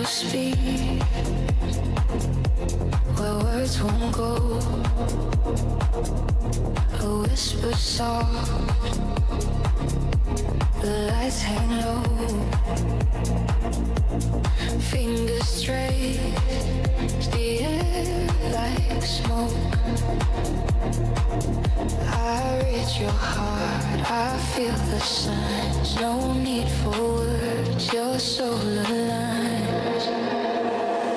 speak where words won't go. A whisper soft, the lights hang low. Fingers straight, the air like smoke. I reach your heart, I feel the signs. No need for words, your soul aligns.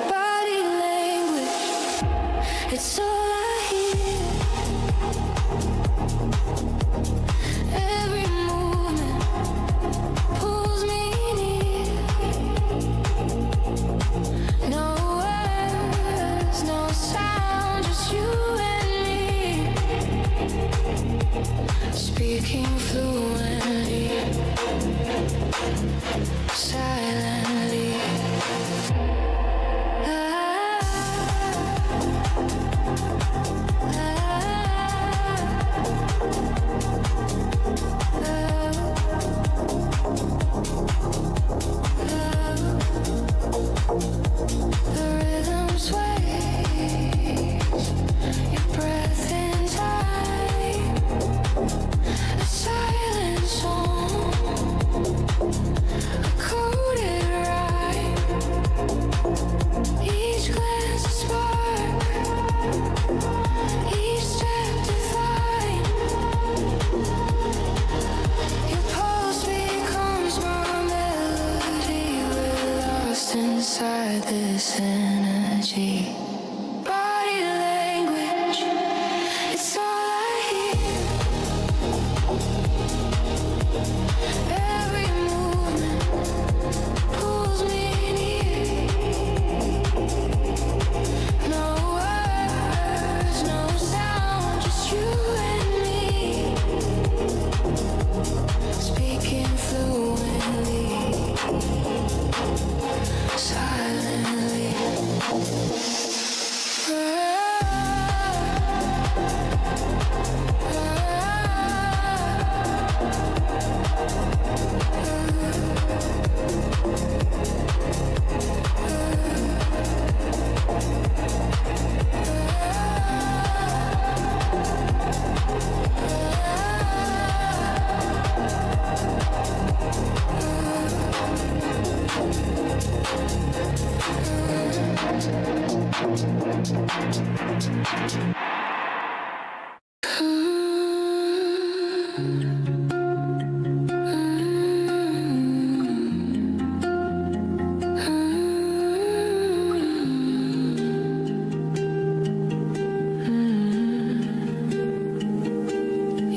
Body language, it's all I hear. Every movement pulls me near. No words, no sound, just you and me. Speaking fluently, silently. The rhythm sways, your breath in time, a silent song, a coded rhyme. Each glance a spark, each step divine. Your pulse becomes my melody. We're lost inside this energy. Body language, it's all I hear. Every movement pulls me near. No words, no sound, just you and me. Speaking fluently, silently.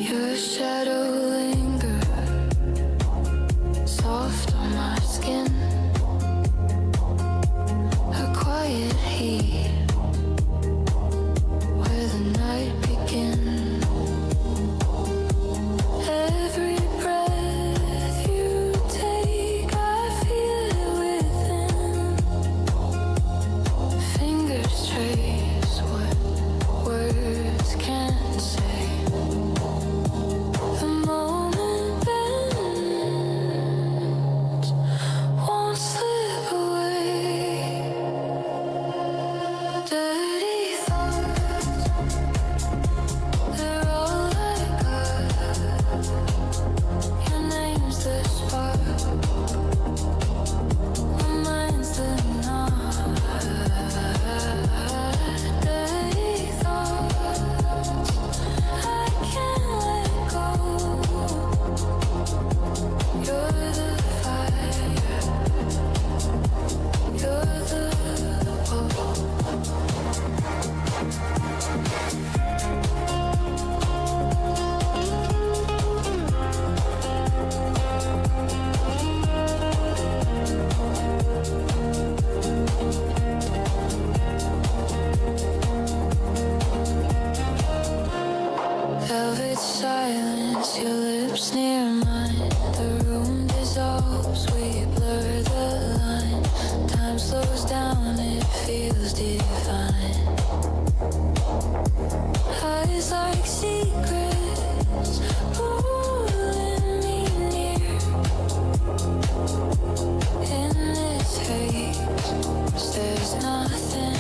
Your shadow lingers soft on my skin, a quiet heat where There's nothing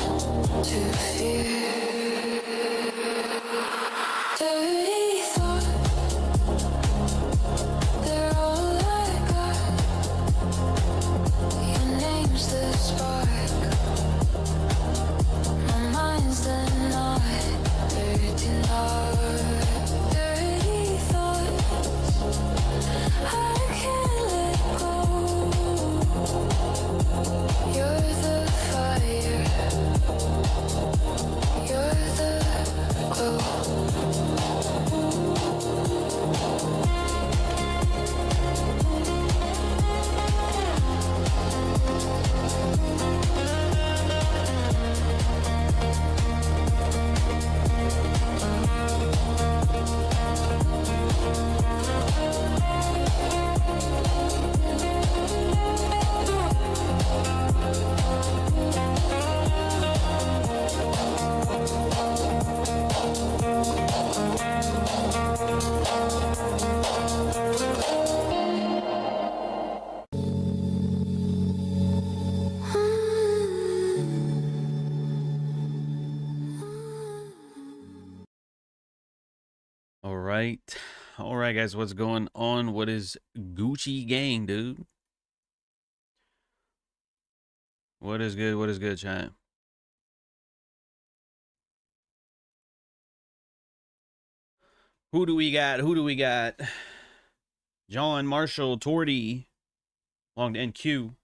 to fear. Dirty thoughts, they're all I got. Your name's the spark. My mind's the knot. Dirty thoughts, dirty thoughts. I can't let go. You're the fire. You're the glow. All right, guys, what's going on? What is Gucci gang, dude? What is good? What is good, chat? Who do we got? Who do we got? John Marshall Tordy, long to NQ,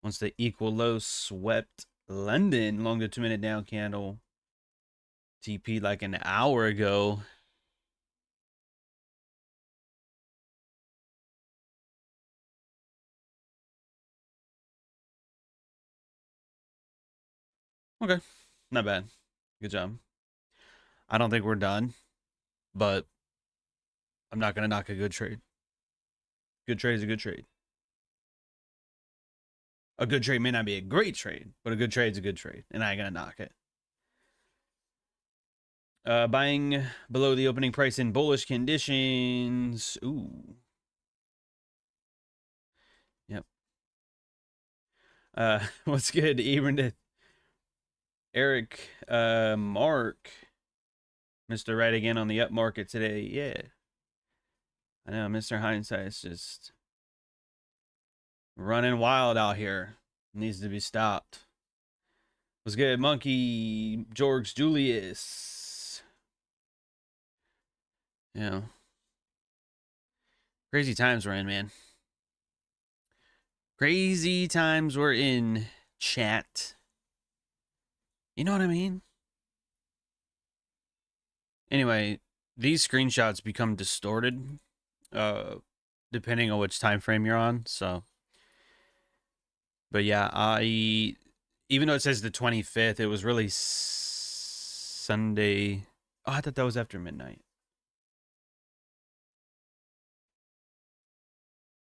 wants the equal low swept London, long to 2-minute down candle. TP like an hour ago. Okay, not bad. Good job. I don't think we're done, but I'm not going to knock a good trade. Good trade is a good trade. A good trade may not be a great trade, but a good trade is a good trade, and I ain't going to knock it. Buying below the opening price in bullish conditions. Ooh. Yep. What's good, Ebron? Eric, Mark, Mr. Right again on the up market today. Yeah. I know, Mr. Hindsight's just running wild out here. Needs to be stopped. What's good, Monkey, George Julius? Yeah. Crazy times we're in, man. Crazy times we're in, chat. You know what I mean? Anyway, these screenshots become distorted depending on which time frame you're on, so. But yeah, even though it says the 25th, it was really Sunday. Oh, I thought that was after midnight.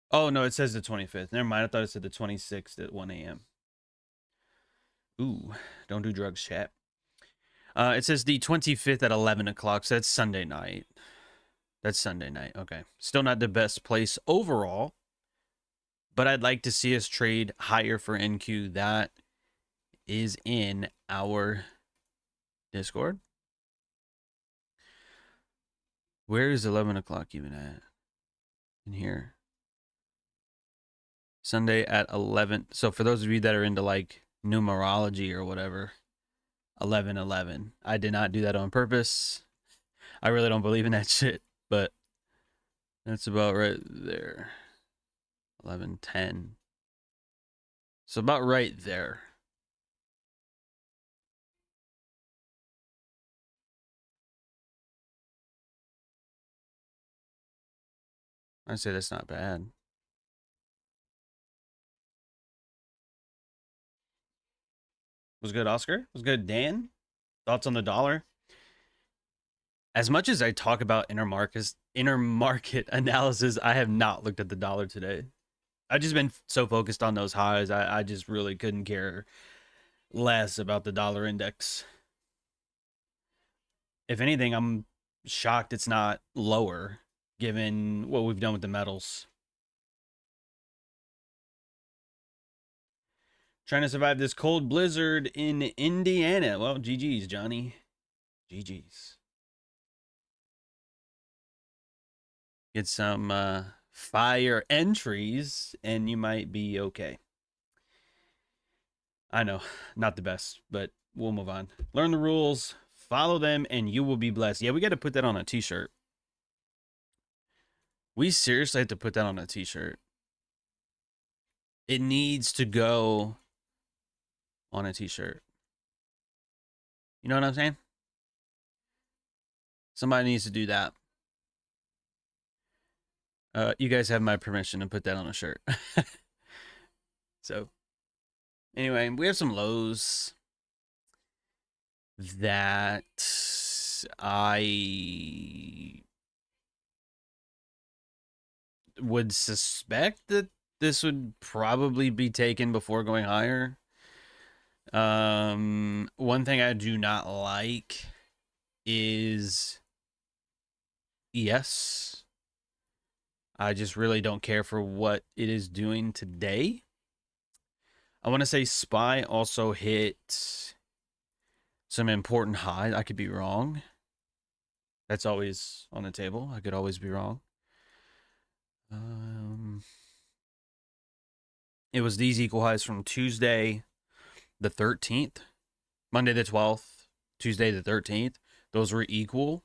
Oh, no, it says the 25th. Never mind, I thought it said the 26th at 1 a.m. Ooh, don't do drugs, chat. It says the 25th at 11 o'clock, so that's Sunday night. That's Sunday night, okay. Still not the best place overall, but I'd like to see us trade higher for NQ. That is in our Discord. Where is 11 o'clock even at? In here. Sunday at 11. So for those of you that are into like numerology or whatever, 11-11. I did not do that on purpose. I really don't believe in that shit, but that's about right there. 11-10. So about right there. I'd say that's not bad. Was good, Oscar? Was good, Dan? Thoughts on the dollar? As much as I talk about intermarket analysis, I have not looked at the dollar today. I've just been so focused on those highs. I just really couldn't care less about the dollar index. If anything, I'm shocked it's not lower given what we've done with the metals. Trying to survive this cold blizzard in Indiana. Well, GG's, Johnny. GG's. Get some fire entries, and you might be okay. I know, not the best, but we'll move on. Learn the rules, follow them, and you will be blessed. Yeah, we got to put that on a t-shirt. We seriously have to put that on a t-shirt. It needs to go on a t-shirt. You know what I'm saying? Somebody needs to do that. You guys have my permission to put that on a shirt. So, anyway, we have some lows that I would suspect that this would probably be taken before going higher. One thing I do not like is ES. I just really don't care for what it is doing today. I want to say SPY also hit some important highs. I could be wrong. That's always on the table. I could always be wrong. It was these equal highs from Tuesday the 13th, Monday the 12th, Tuesday the 13th. Those were equal.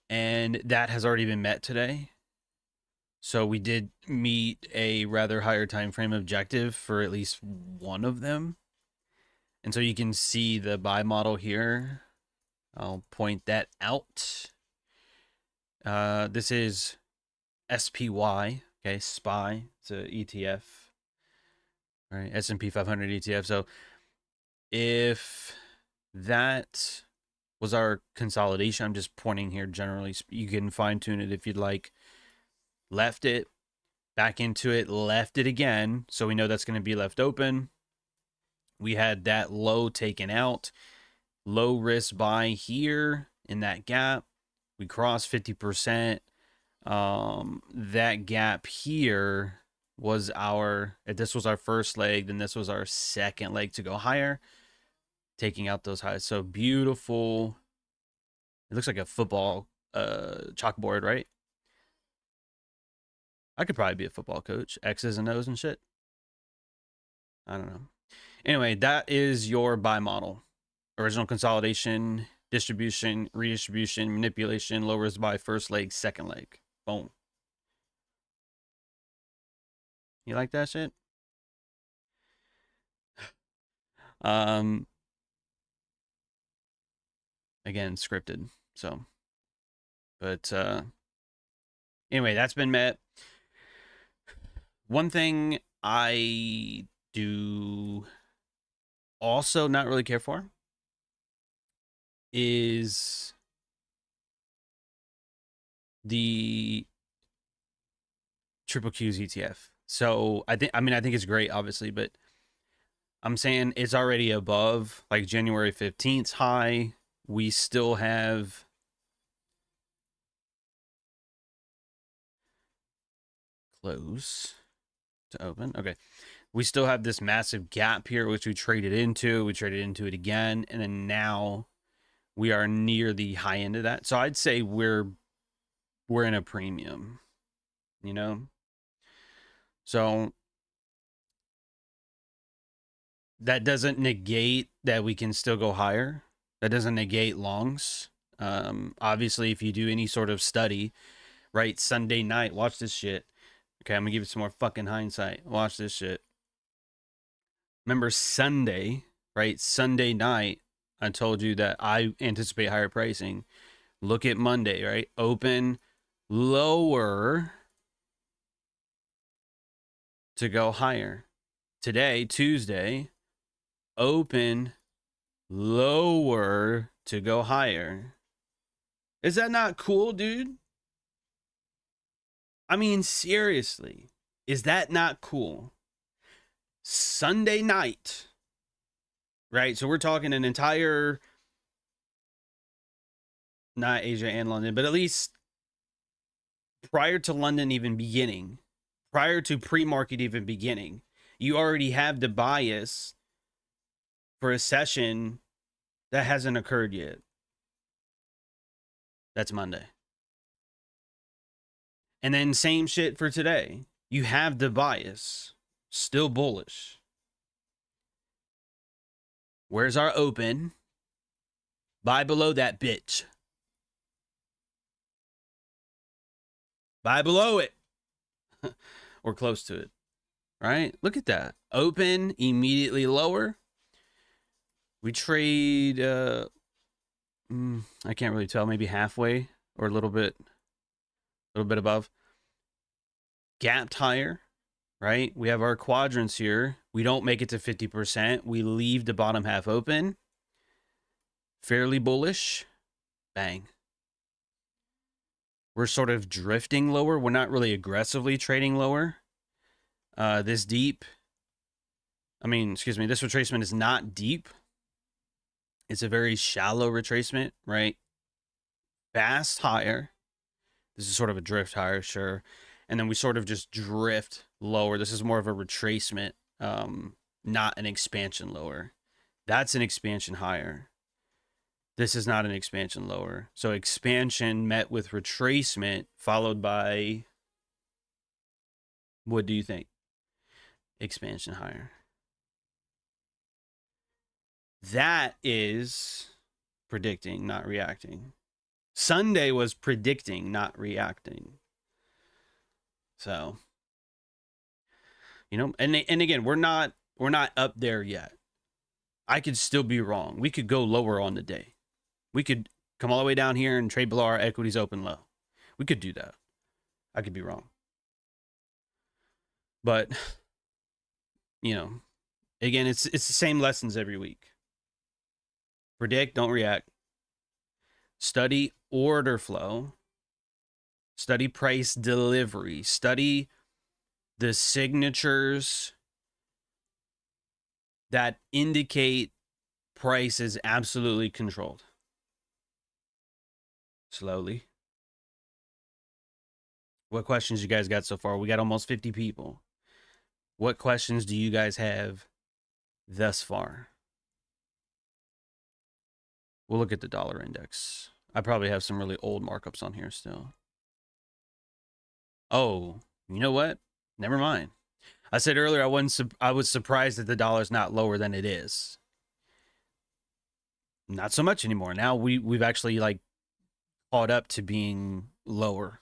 And that has already been met today. So we did meet a rather higher time frame objective for at least one of them. And so you can see the buy model here. I'll point that out. This is SPY, okay, SPY. It's a ETF, right? S&P 500 ETF. So if that was our consolidation, I'm just pointing here generally. You can fine tune it if you'd like. Left it, back into it, left it again. So we know that's going to be left open. We had that low taken out. Low risk buy here in that gap. We crossed 50%. That gap here was this was our first leg, then this was our second leg to go higher, taking out those highs. So beautiful. It looks like a football chalkboard, right? I could probably be a football coach. X's and O's and shit. I don't know. Anyway, that is your buy model. Original consolidation, distribution, redistribution, manipulation, low risk buy, first leg, second leg. Boom. You like that shit? Again, scripted. So, but anyway, that's been met. One thing I do also not really care for is the triple Q's ETF. So I think it's great, obviously, but I'm saying it's already above like January 15th's high. We still have close to open. Okay. We still have this massive gap here, which we traded into. We traded into it again. And then now we are near the high end of that. So I'd say we're in a premium, you know? So that doesn't negate that we can still go higher. That doesn't negate longs. Obviously, if you do any sort of study, right, Sunday night, watch this shit. Okay, I'm gonna give you some more fucking hindsight. Watch this shit. Remember Sunday, right? Sunday night, I told you that I anticipate higher pricing. Look at Monday, right? Open lower to go higher. Today, Tuesday, open lower to go higher. Is that not cool, dude? I mean, seriously, is that not cool? Sunday night, right? So we're talking an entire, not Asia and London, but at least prior to London even beginning, prior to pre-market even beginning, You already have the bias for a session that hasn't occurred yet. That's Monday. And then same shit for today. You have the bias. Still bullish. Where's our open? Buy below that bitch. Buy below it. Or close to it. Right? Look at that. Open, immediately lower. We trade, I can't really tell, maybe halfway or a little bit above. Gapped higher, right? We have our quadrants here. We don't make it to 50%. We leave the bottom half open. Fairly bullish. Bang. We're sort of drifting lower. We're not really aggressively trading lower. This retracement is not deep. It's a very shallow retracement, right? Fast higher. This is sort of a drift higher, sure. And then we sort of just drift lower. This is more of a retracement, not an expansion lower. That's an expansion higher. This is not an expansion lower. So expansion met with retracement followed by, what do you think? Expansion higher. That is predicting, not reacting. Sunday was predicting, not reacting. So, you know, and again, we're not up there yet. I could still be wrong. We could go lower on the day. We could come all the way down here and trade below our equities open low. We could do that. I could be wrong. But, you know, again, it's the same lessons every week. Predict, don't react. Study order flow. Study price delivery. Study the signatures that indicate price is absolutely controlled. Slowly. What questions you guys got so far? We got almost 50 people. What questions do you guys have thus far? We'll look at the dollar index. I probably have some really old markups on here still. Oh, you know what? Never mind. I said earlier I was surprised that the dollar's not lower than it is. Not so much anymore. Now we've actually like caught up to being lower.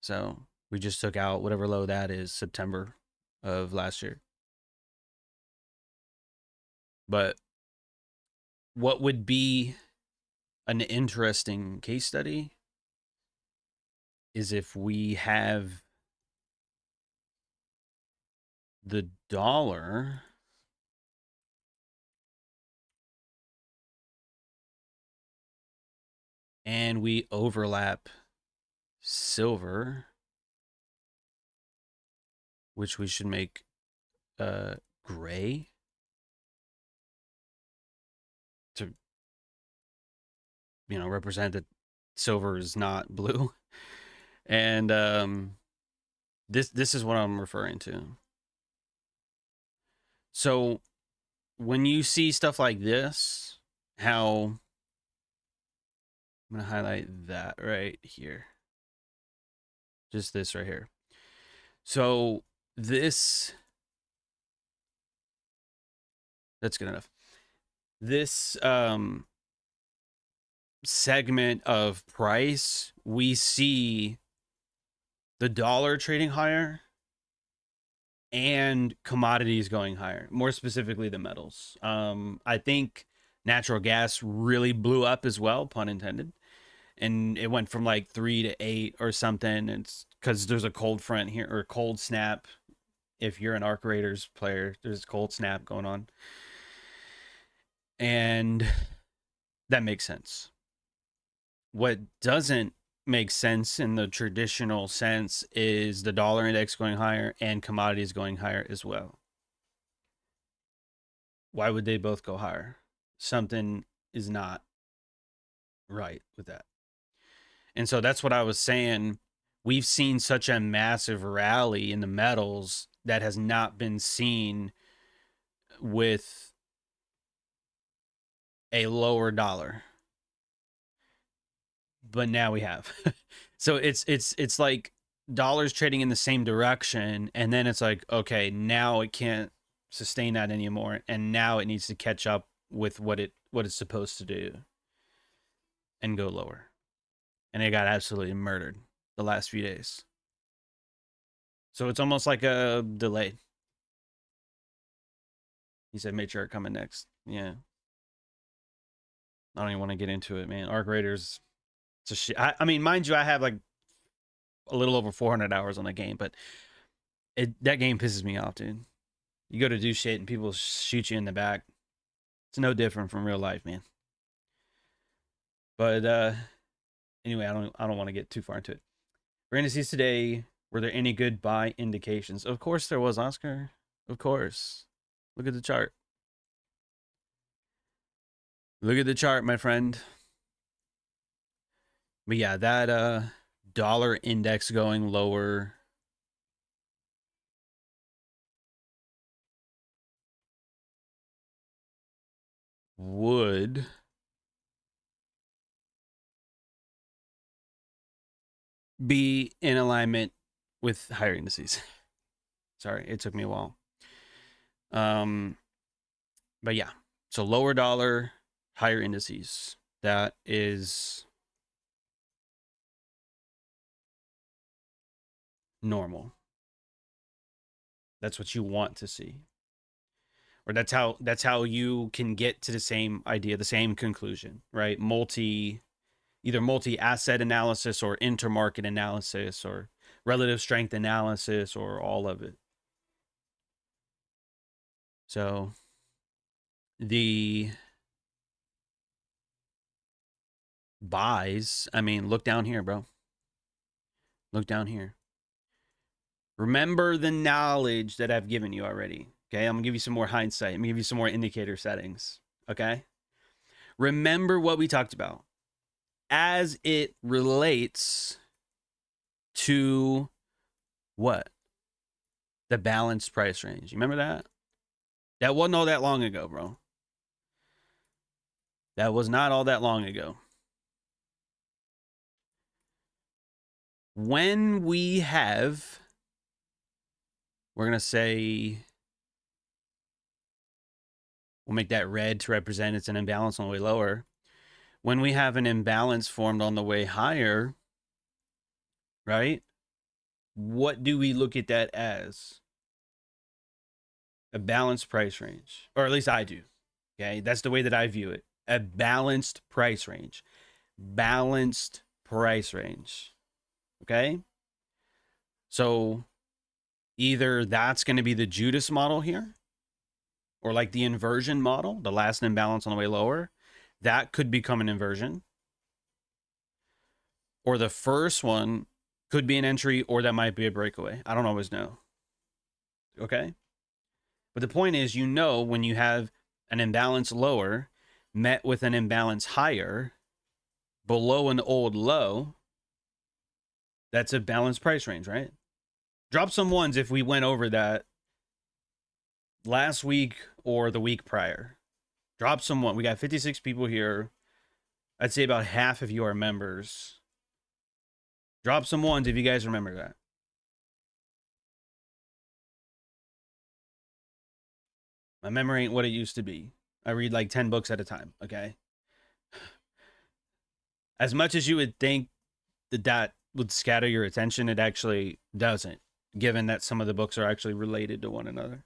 So we just took out whatever low that is, September of last year. But what would be an interesting case study is if we have the dollar and we overlap silver, which we should make gray to, you know, represent that silver is not blue. And this is what I'm referring to. So when you see stuff like this, how I'm going to highlight that right here. Just this right here. So this, that's good enough. This segment of price, we see the dollar trading higher and commodities going higher, more specifically the metals. I think natural gas really blew up as well, pun intended. And it went from like 3 to 8 or something. It's because there's a cold front here, or cold snap. If you're an Arc Raiders player, there's cold snap going on. And that makes sense. What doesn't make sense in the traditional sense is the dollar index going higher and commodities going higher as well. Why would they both go higher? Something is not right with that. And so that's what I was saying we've seen such a massive rally in the metals that has not been seen with a lower dollar. But now we have. So it's like dollars trading in the same direction, and then it's like, okay, now it can't sustain that anymore, and now it needs to catch up with what it's supposed to do and go lower. And it got absolutely murdered the last few days. So it's almost like a delay. He said made sure it coming next. Yeah. I don't even want to get into it, man. Arc Raiders, it's a shit. I mean, mind you, I have like a little over 400 hours on the game, but that game pisses me off, dude. You go to do shit and people shoot you in the back. It's no different from real life, man. But anyway, I don't want to get too far into it. For indices today, were there any good buy indications? Of course there was, Oscar. Of course. Look at the chart. Look at the chart, my friend. But yeah, that dollar index going lower would be in alignment with higher indices. Sorry, it took me a while. But yeah, so lower dollar, higher indices. That is normal. That's what you want to see. Or that's how you can get to the same idea, the same conclusion, right? Either multi-asset analysis or intermarket analysis or relative strength analysis or all of it. So the buys, I mean, look down here, bro. Look down here. Remember the knowledge that I've given you already. Okay, I'm gonna give you some more hindsight. I'm gonna give you some more indicator settings. Okay, remember what we talked about as it relates to what? The balanced price range. You remember that? That wasn't all that long ago, bro. That was not all that long ago. When we have, we're gonna say, we'll make that red to represent it's an imbalance on the way lower. When we have an imbalance formed on the way higher, right? What do we look at that as? A balanced price range, or at least I do. Okay, that's the way that I view it. A balanced price range. Balanced price range. Okay? So either that's going to be the Judas model here, or like the inversion model, the last imbalance on the way lower. That could become an inversion. Or the first one could be an entry, or that might be a breakaway. I don't always know. Okay? But the point is, when you have an imbalance lower met with an imbalance higher below an old low, that's a balanced price range, right? Drop some ones if we went over that last week or the week prior. Drop some one. We got 56 people here. I'd say about half of you are members. Drop some ones if you guys remember that. My memory ain't what it used to be. I read like 10 books at a time, okay? As much as you would think that would scatter your attention, it actually doesn't, given that some of the books are actually related to one another.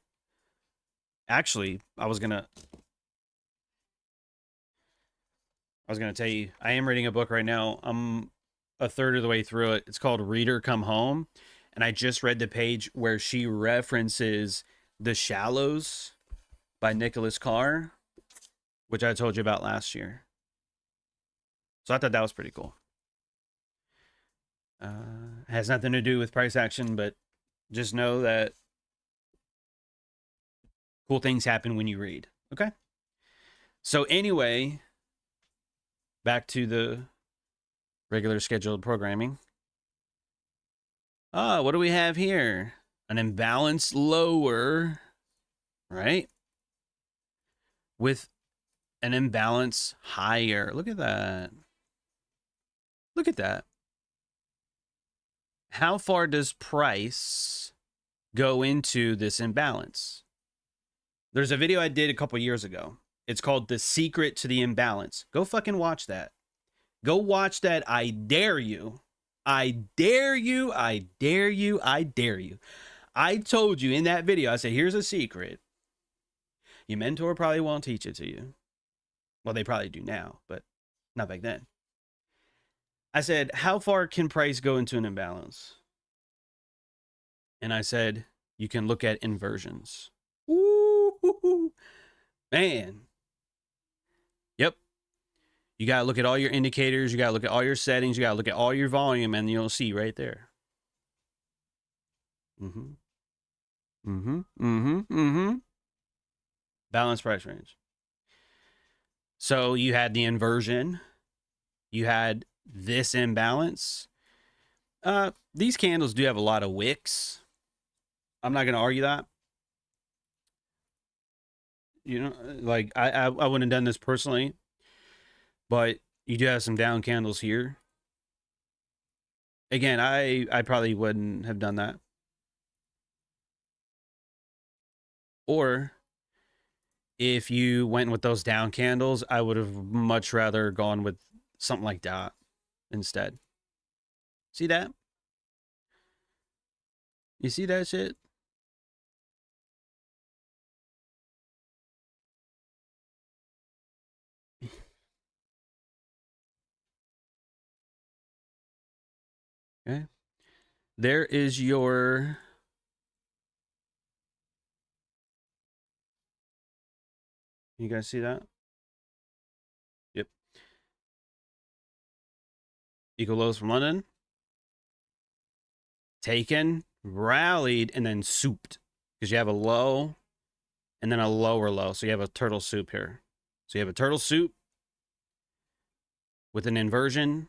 Actually, I was gonna tell you, I am reading a book right now. I'm a third of the way through it. It's called Reader Come Home. And I just read the page where she references The Shallows by Nicholas Carr, which I told you about last year. So I thought that was pretty cool. It has nothing to do with price action, but just know that cool things happen when you read. Okay? So anyway, back to the regular scheduled programming. What do we have here? An imbalance lower, right? With an imbalance higher. Look at that. Look at that. How far does price go into this imbalance? There's a video I did a couple years ago. It's called The Secret to the Imbalance. Go fucking watch that. Go watch that. I dare you. I dare you. I dare you. I dare you. I told you in that video, I said, here's a secret. Your mentor probably won't teach it to you. Well, they probably do now, but not back then. I said, how far can price go into an imbalance? And I said, you can look at inversions. Ooh, man. Yep. You got to look at all your indicators. You got to look at all your settings. You got to look at all your volume, and you'll see right there. Balanced price range. So you had the inversion. You had this imbalance. These candles do have a lot of wicks. I'm not going to argue that. You know, like I wouldn't have done this personally, but you do have some down candles here. Again, I probably wouldn't have done that. Or if you went with those down candles, I would have much rather gone with something like that instead. See that? You see that shit? Okay. There is your... You guys see that? Yep. Equal lows from London. Taken, rallied, and then souped. Because you have a low and then a lower low. So you have a turtle soup here. So you have a turtle soup with an inversion,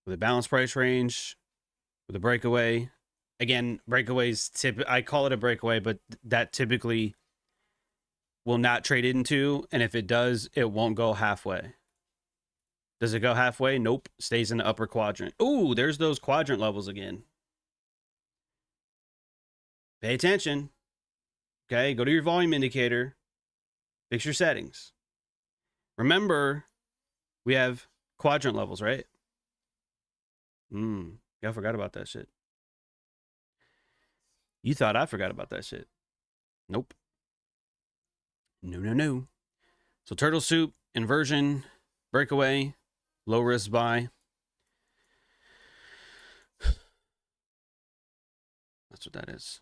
with a balanced price range, with a breakaway. Again, breakaways, I call it a breakaway, but that typically will not trade into. And if it does, it won't go halfway. Does it go halfway? Nope. Stays in the upper quadrant. Ooh, there's those quadrant levels again. Pay attention. Okay, go to your volume indicator. Fix your settings. Remember, we have quadrant levels, right? Yeah, I forgot about that shit. You thought I forgot about that shit. Nope. No. So turtle soup, inversion, breakaway, low risk buy. That's what that is.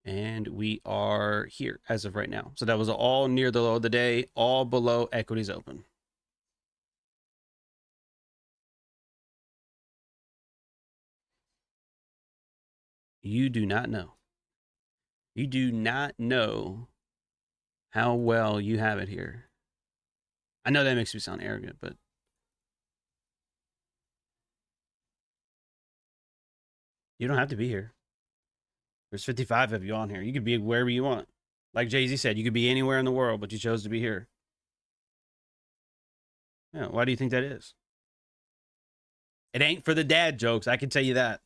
And we are here as of right now. So that was all near the low of the day, all below equities open. You do not know. You do not know how well you have it here. I know that makes me sound arrogant, but you don't have to be here. There's 55 of you on here. You could be wherever you want. Like Jay-Z said, you could be anywhere in the world, but you chose to be here. Yeah, why do you think that is? It ain't for the dad jokes. I can tell you that.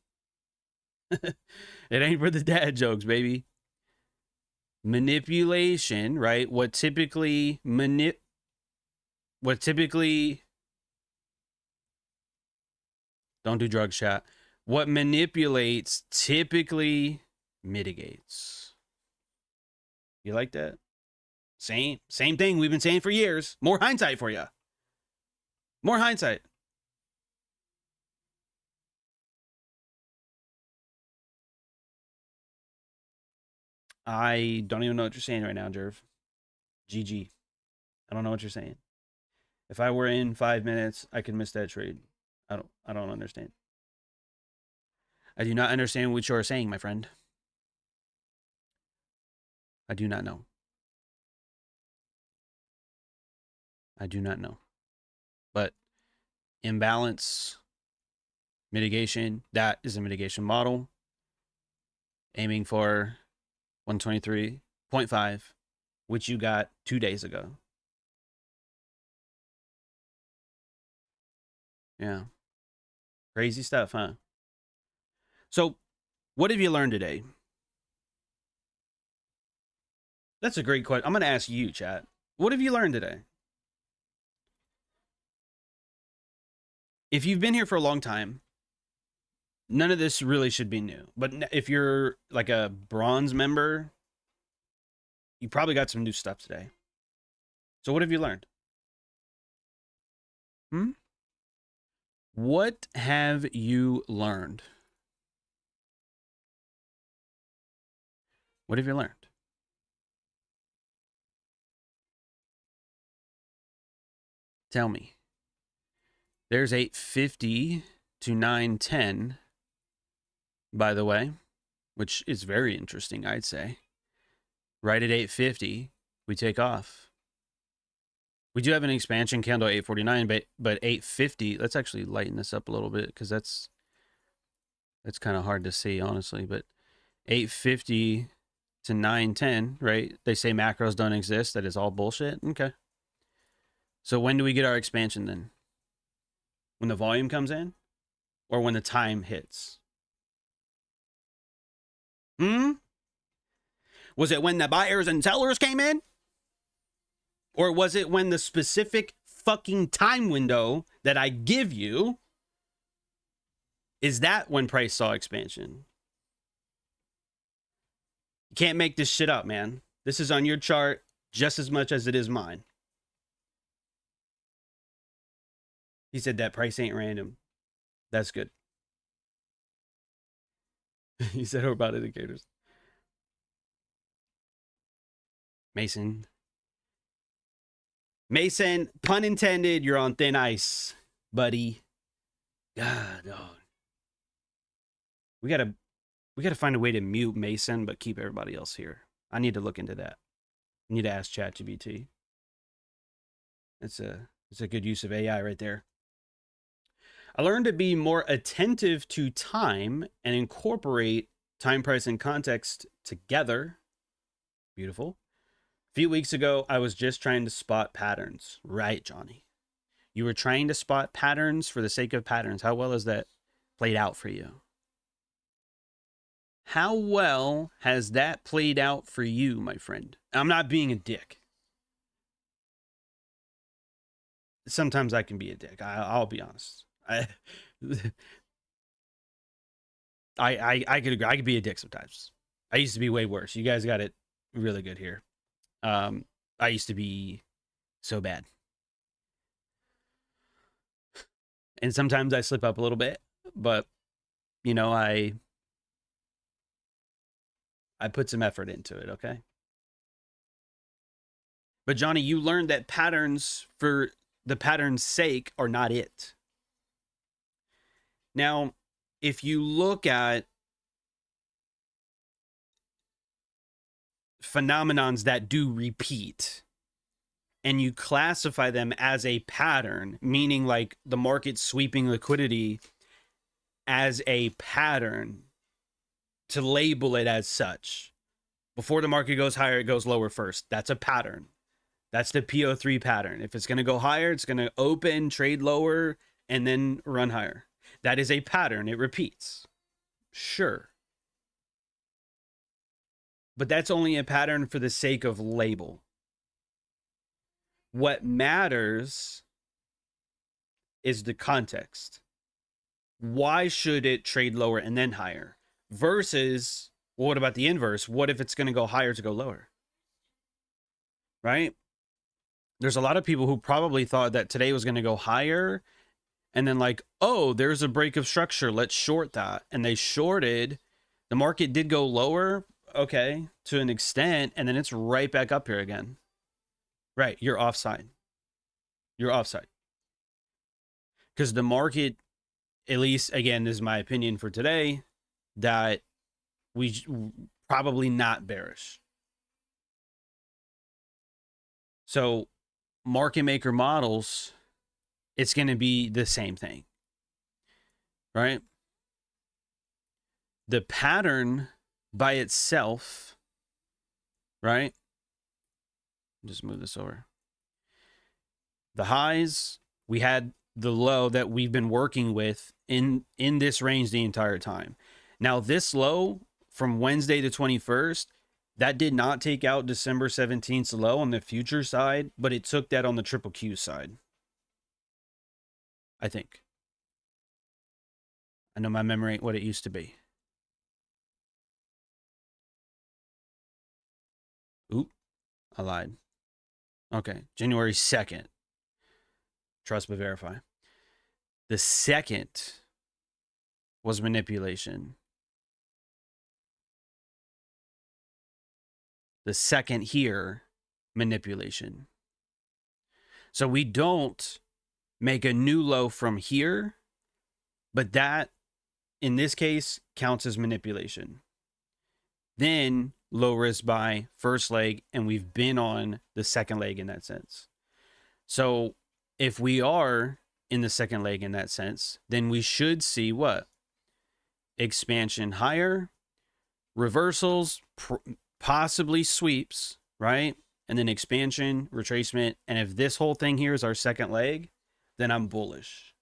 It ain't for the dad jokes, baby. Manipulation, right? What typically don't do drugs, chat. What manipulates typically mitigates. You like that? Same thing we've been saying for years. More hindsight for you. More hindsight. I don't even know what you're saying right now, Jerv. GG. I don't know what you're saying. If I were in 5 minutes, I could miss that trade. I don't understand. I do not understand what you are saying, my friend. I do not know. I do not know. But imbalance, mitigation, that is a mitigation model. aiming for 123.5, which you got 2 days ago. Yeah. Crazy stuff, huh? So, what have you learned today? That's a great question. I'm going to ask you, chat. What have you learned today? If you've been here for a long time, none of this really should be new. But if you're like a bronze member, you probably got some new stuff today. So what have you learned? What have you learned? What have you learned? Tell me. There's 850 to 910, by the way, which is very interesting, I'd say. Right at 850, we take off. We do have an expansion candle at 849, but 850, let's actually lighten this up a little bit because that's kind of hard to see, honestly. But 850 to 910, right? They say macros don't exist. That is all bullshit. Okay. So when do we get our expansion then? When the volume comes in or when the time hits? Was it when the buyers and sellers came in? Or was it when the specific fucking time window that I give you, is that when price saw expansion? You can't make this shit up, man. This is on your chart just as much as it is mine. He said that price ain't random. That's good. He said, what about indicators? Mason, pun intended, you're on thin ice, buddy. God, dog. We gotta find a way to mute Mason, but keep everybody else here. I need to look into that. I need to ask ChatGPT. It's a good use of AI right there. I learned to be more attentive to time and incorporate time, price, and context together. Beautiful. A few weeks ago, I was just trying to spot patterns. Right, Johnny. You were trying to spot patterns for the sake of patterns. How well has that played out for you? How well has that played out for you, my friend? I'm not being a dick. Sometimes I can be a dick. I'll be honest. I could agree. I could be a dick sometimes. I used to be way worse. You guys got it really good here. I used to be so bad. And sometimes I slip up a little bit, but you know, I put some effort into it, okay? But Johnny, you learned that patterns for the pattern's sake are not it. Now, if you look at phenomenons that do repeat and you classify them as a pattern, meaning like the market sweeping liquidity as a pattern, to label it as such. Before the market goes higher, it goes lower first. That's a pattern. That's the PO3 pattern. If it's going to go higher, it's going to open, trade lower, and then run higher. That is a pattern. It repeats. Sure. But that's only a pattern for the sake of label. What matters is the context. Why should it trade lower and then higher? Versus, well, what about the inverse? What if it's going to go higher to go lower? Right? There's a lot of people who probably thought that today was going to go higher and then like, oh, there's a break of structure. Let's short that. And they shorted. The market did go lower, okay, to an extent, and then it's right back up here again. Right, you're offside. You're offside. Because the market, at least, again, this is my opinion for today, that we probably not bearish. So market maker models, it's going to be the same thing, right? The pattern by itself, right? Just move this over. The highs, we had the low that we've been working with in this range the entire time. Now this low from Wednesday the 21st, that did not take out December 17th's low on the future side, but it took that on the triple Q side. I think. I know my memory ain't what it used to be. Oop, I lied. Okay, January 2nd. Trust but verify. The second was manipulation. The second here, manipulation. So we don't make a new low from here, but that, in this case, counts as manipulation. Then low risk buy first leg, and we've been on the second leg in that sense. So if we are in the second leg in that sense, then we should see what? Expansion higher, reversals, possibly sweeps, right? And then expansion, retracement. And if this whole thing here is our second leg, then I'm bullish.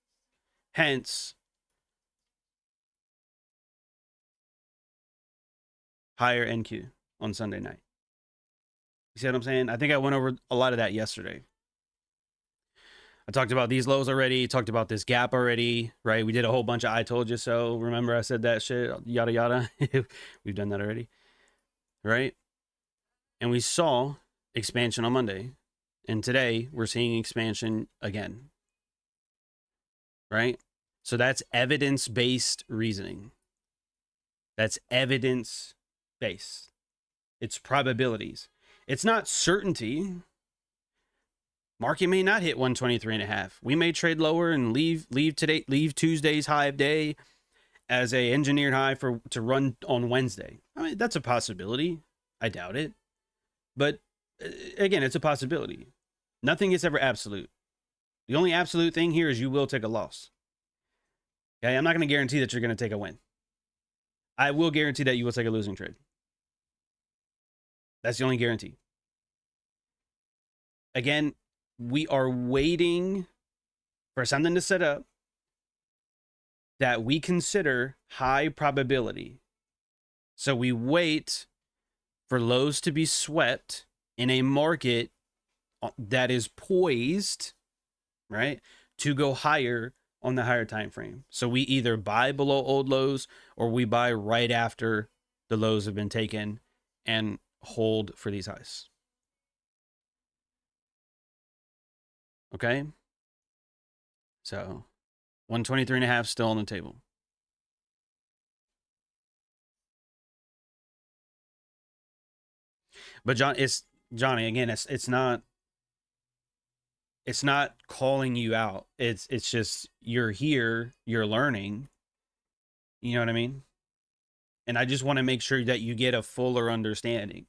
Hence, higher NQ on Sunday night. You see what I'm saying? I think I went over a lot of that yesterday. I talked about these lows already, talked about this gap already, right? We did a whole bunch of I told you so. Remember I said that shit, yada, yada. We've done that already, right? And we saw expansion on Monday. And today we're seeing expansion again, right? So that's evidence-based reasoning. That's evidence-based. It's probabilities. It's not certainty. Market may not hit 123.5. We may trade lower and leave Tuesday's high of day as a engineered high to run on Wednesday. I mean, that's a possibility. I doubt it. But again, it's a possibility. Nothing is ever absolute. The only absolute thing here is you will take a loss. Okay, I'm not going to guarantee that you're going to take a win. I will guarantee that you will take a losing trade. That's the only guarantee. Again, we are waiting for something to set up that we consider high probability. So we wait for lows to be swept in a market that is poised, right, to go higher on the higher time frame. So we either buy below old lows or we buy right after the lows have been taken and hold for these highs. Okay, so 123.5 still on the table. But Johnny again. It's not calling you out. It's just you're here, you're learning. You know what I mean? And I just want to make sure that you get a fuller understanding.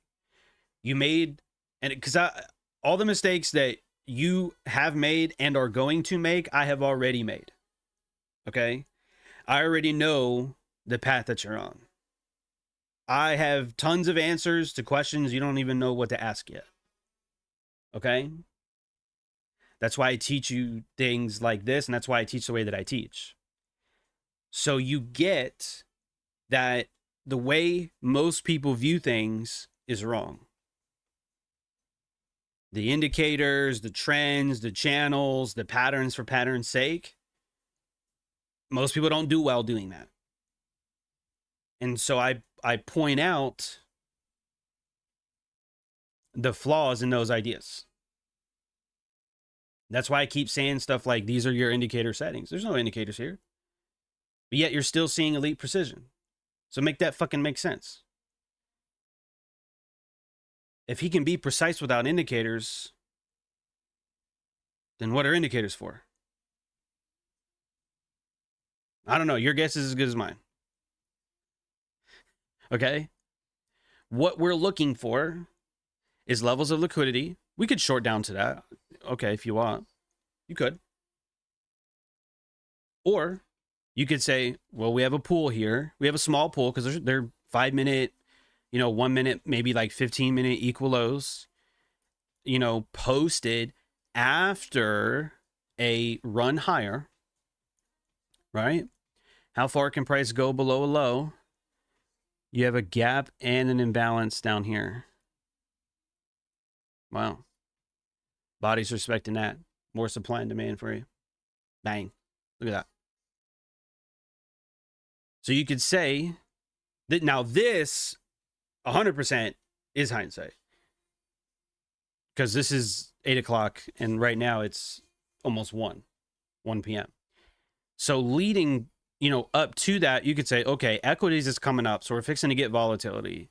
You made, and because all the mistakes that you have made and are going to make, I have already made. Okay? I already know the path that you're on. I have tons of answers to questions you don't even know what to ask yet. Okay? That's why I teach you things like this, and that's why I teach the way that I teach. So you get that the way most people view things is wrong. The indicators, the trends, the channels, the patterns for pattern's sake. Most people don't do well doing that. And so I point out the flaws in those ideas. That's why I keep saying stuff like these are your indicator settings. There's no indicators here. But yet you're still seeing elite precision. So make that fucking make sense. If he can be precise without indicators, then what are indicators for? I don't know. Your guess is as good as mine. Okay? What we're looking for is levels of liquidity. We could short down to that. Okay, if you want. You could. Or you could say, well, we have a pool here. We have a small pool because they're 5 minute, you know, 1 minute, maybe like 15-minute equal lows, you know, posted after a run higher, right? How far can price go below a low? You have a gap and an imbalance down here. Wow. Body's respecting that. More supply and demand for you. Bang. Look at that. So you could say that now this 100% is hindsight. Because this is 8 o'clock and right now it's almost 1 p.m. So leading, you know, up to that, you could say, okay, equities is coming up. So we're fixing to get volatility.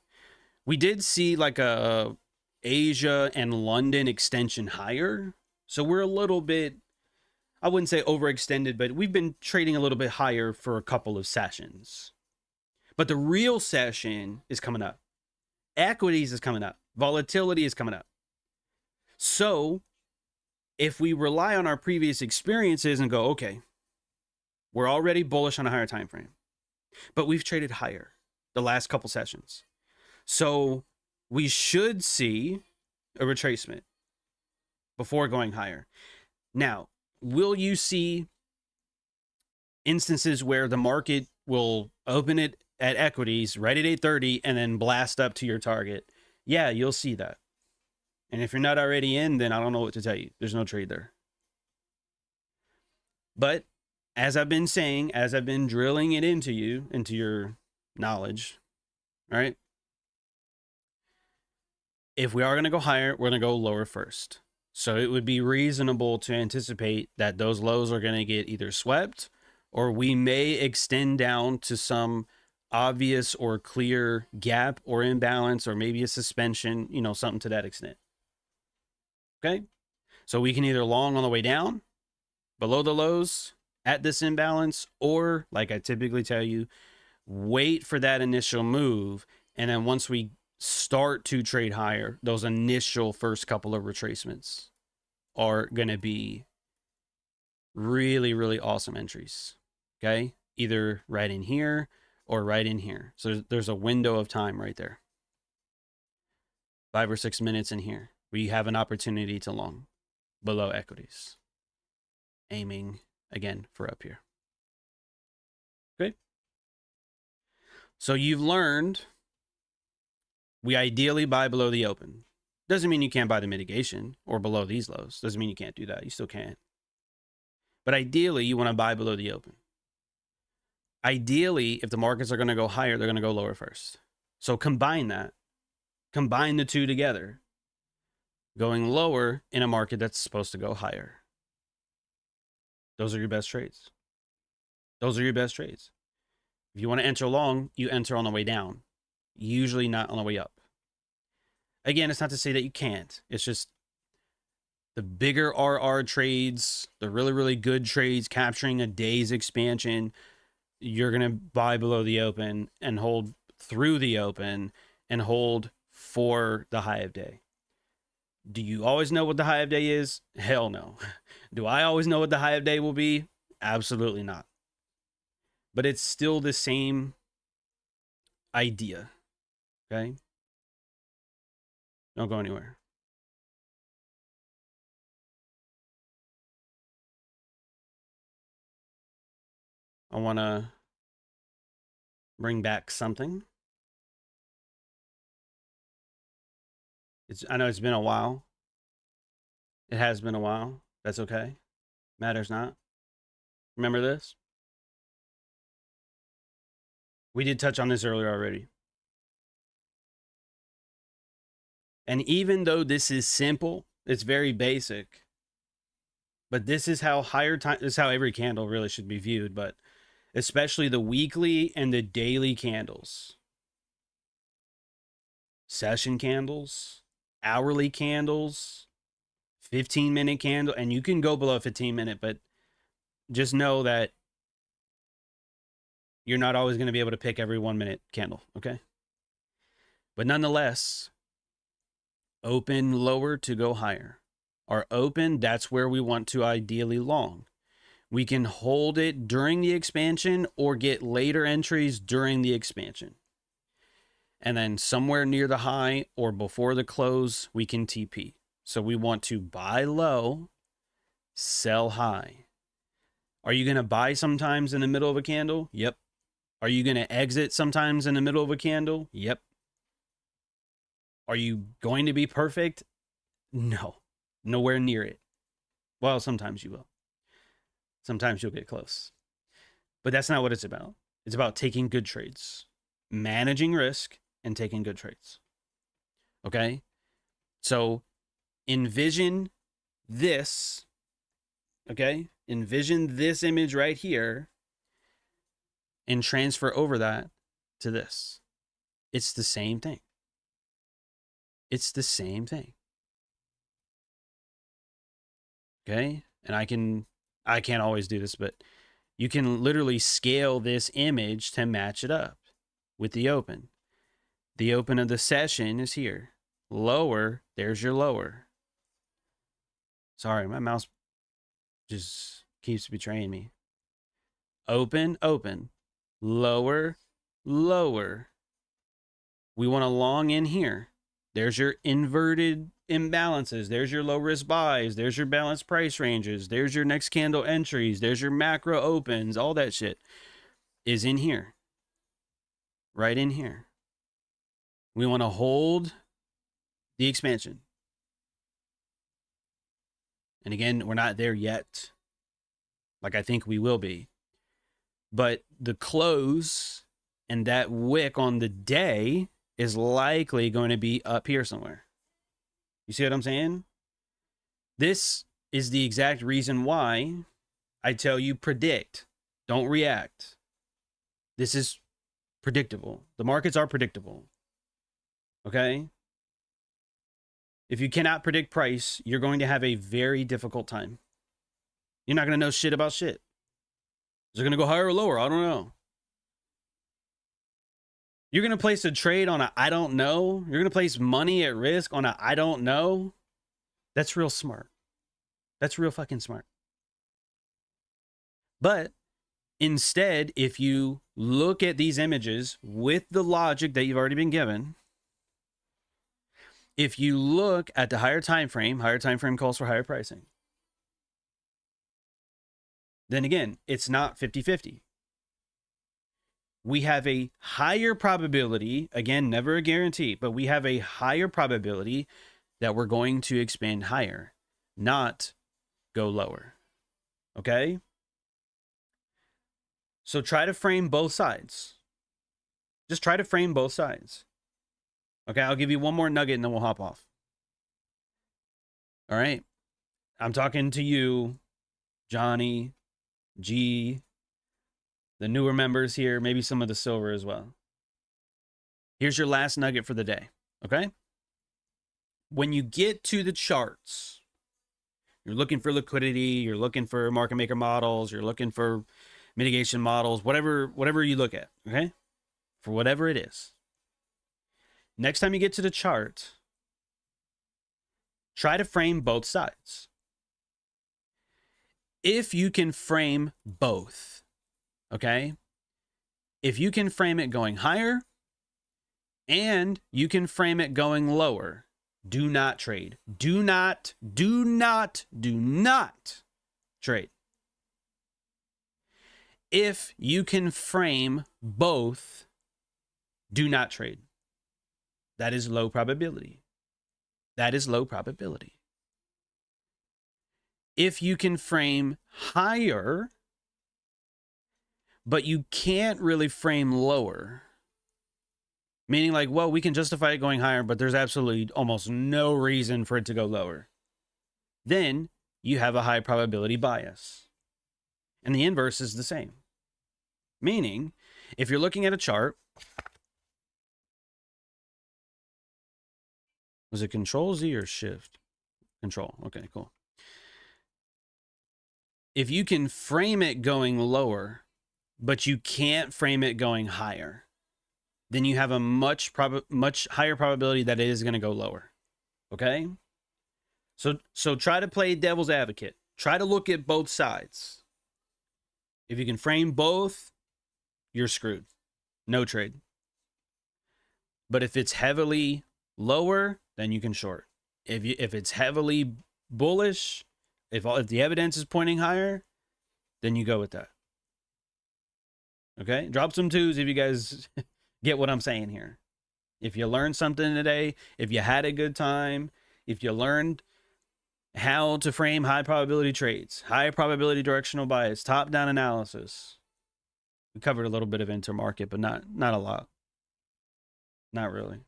We did see like a Asia and London extension higher. So we're a little bit, I wouldn't say overextended, but we've been trading a little bit higher for a couple of sessions. But the real session is coming up. Equities is coming up. Volatility is coming up. So if we rely on our previous experiences and go, okay, we're already bullish on a higher time frame, but we've traded higher the last couple sessions. So we should see a retracement before going higher. Now, will you see instances where the market will open it at equities right at 8:30 and then blast up to your target? Yeah, you'll see that. And if you're not already in, then I don't know what to tell you. There's no trade there. But as I've been saying, as I've been drilling it into you, into your knowledge, right? If we are going to go higher, we're going to go lower first. So it would be reasonable to anticipate that those lows are going to get either swept or we may extend down to some obvious or clear gap or imbalance or maybe a suspension, you know, something to that extent. Okay. So we can either long on the way down below the lows at this imbalance, or like I typically tell you, wait for that initial move. And then once we start to trade higher, those initial first couple of retracements are going to be really, really awesome entries. Okay. Either right in here or right in here. So there's a window of time right there. 5 or 6 minutes in here. We have an opportunity to long below equities. Aiming again for up here. Okay. So you've learned we ideally buy below the open. Doesn't mean you can't buy the mitigation or below these lows. Doesn't mean you can't do that. You still can. But ideally, you want to buy below the open. Ideally, if the markets are going to go higher, they're going to go lower first. So combine that. Combine the two together. Going lower in a market that's supposed to go higher. Those are your best trades. Those are your best trades. If you want to enter long, you enter on the way down. Usually not on the way up. Again, it's not to say that you can't. It's just the bigger RR trades, the really, really good trades, capturing a day's expansion, you're going to buy below the open and hold through the open and hold for the high of day. Do you always know what the high of day is? Hell no. Do I always know what the high of day will be? Absolutely not. But it's still the same idea. Okay? Don't go anywhere. I want to bring back something. I know it's been a while. It has been a while. That's okay. Matters not. Remember this? We did touch on this earlier already. And even though this is simple, it's very basic. But this is how higher time, this is how every candle really should be viewed, but especially the weekly and the daily candles. Session candles, hourly candles, 15-minute candle, and you can go below 15-minute, but just know that you're not always going to be able to pick every 1-minute candle, okay? But nonetheless, open lower to go higher. Our open, that's where we want to ideally long. We can hold it during the expansion or get later entries during the expansion. And then somewhere near the high or before the close, we can TP. So we want to buy low, sell high. Are you going to buy sometimes in the middle of a candle? Yep. Are you going to exit sometimes in the middle of a candle? Yep. Are you going to be perfect? No, nowhere near it. Well, sometimes you will. Sometimes you'll get close. But that's not what it's about. It's about taking good trades, managing risk, and taking good trades. Okay? So envision this. Okay? Envision this image right here and transfer over that to this. It's the same thing. It's the same thing. Okay? And I can't always do this, but you can literally scale this image to match it up with the open. The open of the session is here. Lower, there's your lower. Sorry, my mouse just keeps betraying me. Open, open. Lower, lower. We want a long in here. There's your inverted imbalances. There's your low risk buys. There's your balanced price ranges. There's your next candle entries. There's your macro opens. All that shit is in here. Right in here. We want to hold the expansion. And again, we're not there yet. Like I think we will be. But the close and that wick on the day is likely going to be up here somewhere. You see what I'm saying? This is the exact reason why I tell you predict, don't react. This is predictable. The markets are predictable. Okay? If you cannot predict price, you're going to have a very difficult time. You're not going to know shit about shit. Is it going to go higher or lower? I don't know. You're going to place a trade on a I don't know. You're going to place money at risk on a I don't know. That's real smart. That's real fucking smart. But instead, if you look at these images with the logic that you've already been given, if you look at the higher time frame calls for higher pricing. Then again, it's not 50-50. We have a higher probability, again, never a guarantee, but we have a higher probability that we're going to expand higher, not go lower. Okay? So try to frame both sides. Just try to frame both sides. Okay, I'll give you one more nugget and then we'll hop off. All right? I'm talking to you, Johnny, G, the newer members here, maybe some of the silver as well. Here's your last nugget for the day, okay? When you get to the charts, you're looking for liquidity, you're looking for market maker models, you're looking for mitigation models, whatever you look at, okay? For whatever it is. Next time you get to the chart, try to frame both sides. If you can frame both, okay? If you can frame it going higher and you can frame it going lower, do not trade. Do not trade. If you can frame both, do not trade. That is low probability. That is low probability. If you can frame higher, but you can't really frame lower, meaning like, well, we can justify it going higher, but there's absolutely almost no reason for it to go lower, then you have a high probability bias. And the inverse is the same. Meaning, if you're looking at a chart, was it Control Z or Shift? Control. Okay, cool. If you can frame it going lower, but you can't frame it going higher, then you have a much higher probability that it is going to go lower. Okay? So try to play devil's advocate. Try to look at both sides. If you can frame both, you're screwed. No trade. But if it's heavily lower, then you can short. If it's heavily bullish, if the evidence is pointing higher, then you go with that. Okay? Drop some twos if you guys get what I'm saying here. If you learned something today, if you had a good time, if you learned how to frame high probability trades, high probability directional bias, top-down analysis. We covered a little bit of intermarket, but not a lot. Not really.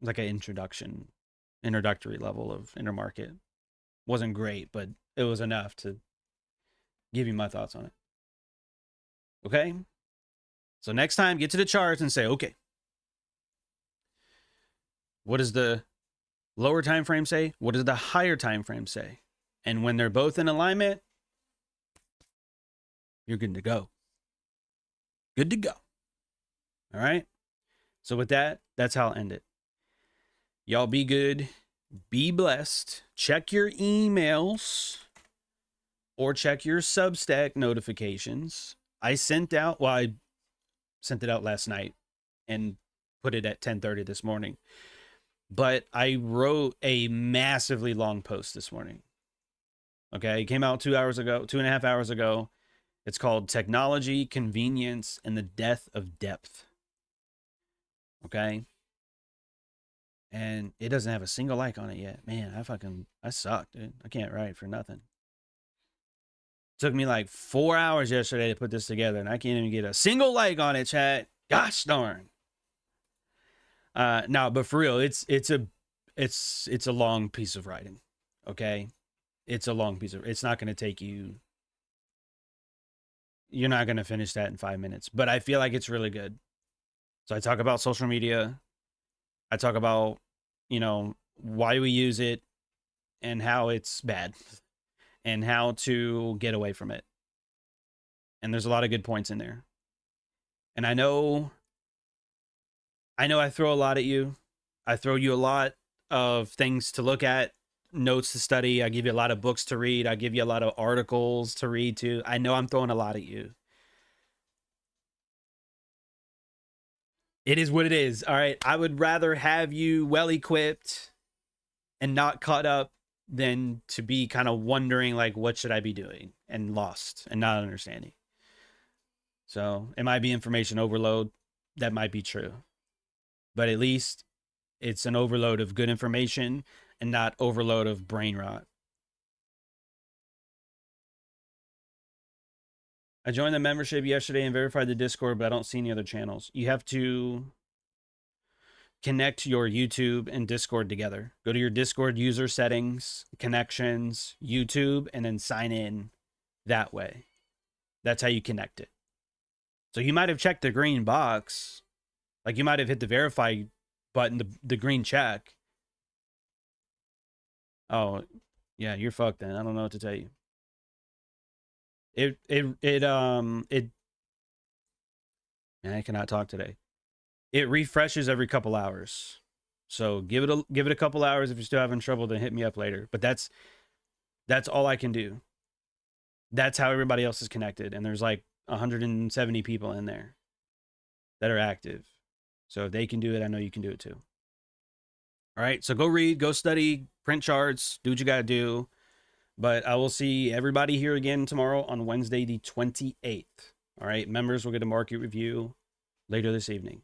Like an introductory level of intermarket. Wasn't great, but it was enough to give you my thoughts on it. Okay? So next time, get to the charts and say, okay, what does the lower time frame say? What does the higher time frame say? And when they're both in alignment, you're good to go. Good to go. All right? So with that, that's how I'll end it. Y'all be good. Be blessed. Check your emails or check your Substack notifications. I sent it out last night and put it at 10:30 this morning. But I wrote a massively long post this morning. Okay, it came out 2.5 hours ago. It's called Technology, Convenience, and the Death of Depth. Okay? And it doesn't have a single like on it yet. Man, I suck, dude. I can't write for nothing. Took me like 4 hours yesterday to put this together, and I can't even get a single like on it, chat. Gosh darn. No, but for real, it's a long piece of writing. Okay? It's a long piece of, it's not going to take you, you're not going to finish that in 5 minutes, but I feel like it's really good. So I talk about social media. I talk about, why we use it and how it's bad and how to get away from it. And there's a lot of good points in there. And I know I throw a lot at you. I throw you a lot of things to look at, notes to study. I give you a lot of books to read. I give you a lot of articles to read too. I know I'm throwing a lot at you. It is what it is. All right. I would rather have you well equipped and not caught up than to be kind of wondering, like, what should I be doing, and lost and not understanding. So it might be information overload. That might be true. But at least it's an overload of good information and not overload of brain rot. I joined the membership yesterday and verified the Discord, but I don't see any other channels. You have to connect your YouTube and Discord together. Go to your Discord user settings, connections, YouTube, and then sign in that way. That's how you connect it. So you might have checked the green box. Like you might have hit the verify button, the green check. Oh, yeah, you're fucked then. I don't know what to tell you. I cannot talk today. It refreshes every couple hours. So give it a couple hours. If you're still having trouble, then hit me up later. But that's all I can do. That's how everybody else is connected. And there's like 170 people in there that are active. So if they can do it, I know you can do it too. All right. So go read, go study, print charts, do what you got to do. But I will see everybody here again tomorrow on Wednesday, the 28th. All right. Members will get a market review later this evening.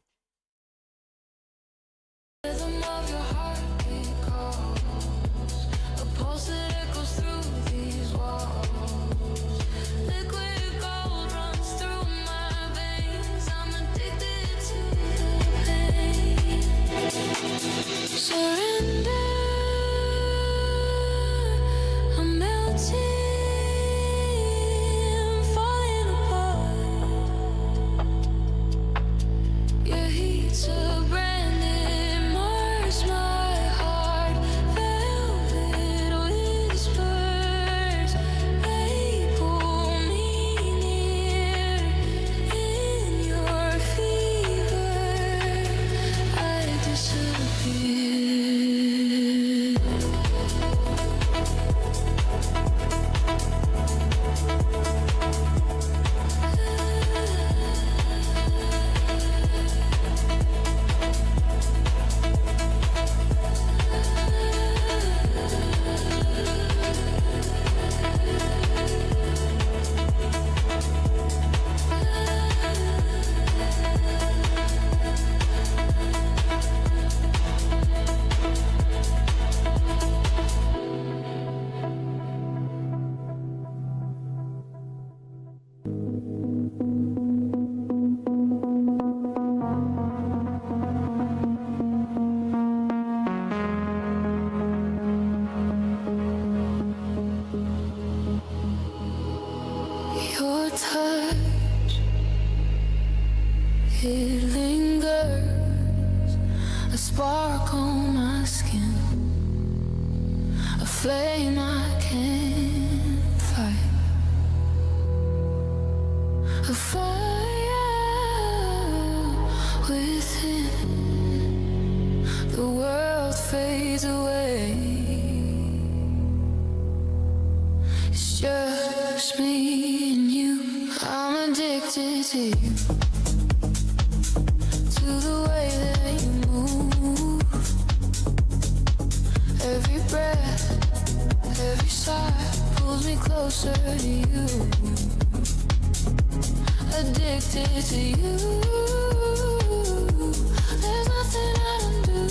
Rhythm of your heartbeat calls, a pulse that echoes through these walls. Liquid gold runs through my veins. I'm addicted to the pain. Surrender, I'm melting, falling apart. Yeah. flame I can't fight. A fire within. The world fades away. It's just me and you. I'm addicted to you. To the way that you move. Every breath, every sigh pulls me closer to you. Addicted to you. There's nothing I don't do.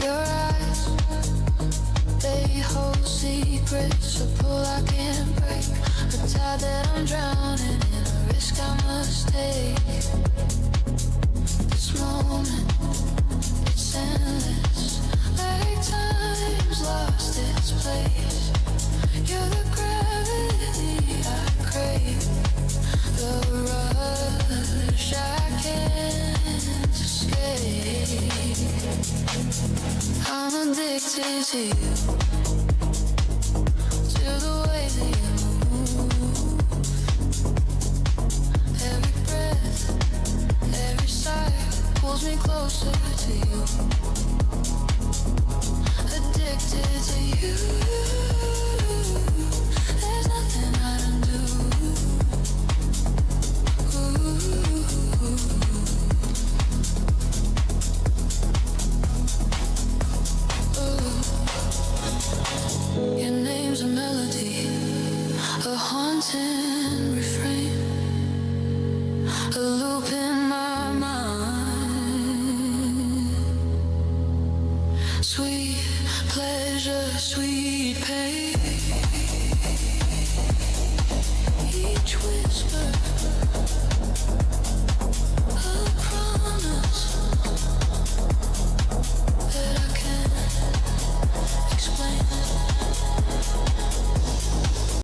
Your eyes, they hold secrets, a pull I can't break, a tide that I'm drowning in, a risk I must take. This moment, it's endless, like time's lost its place. You're the gravity I crave, the rush I can't escape. I'm addicted to you.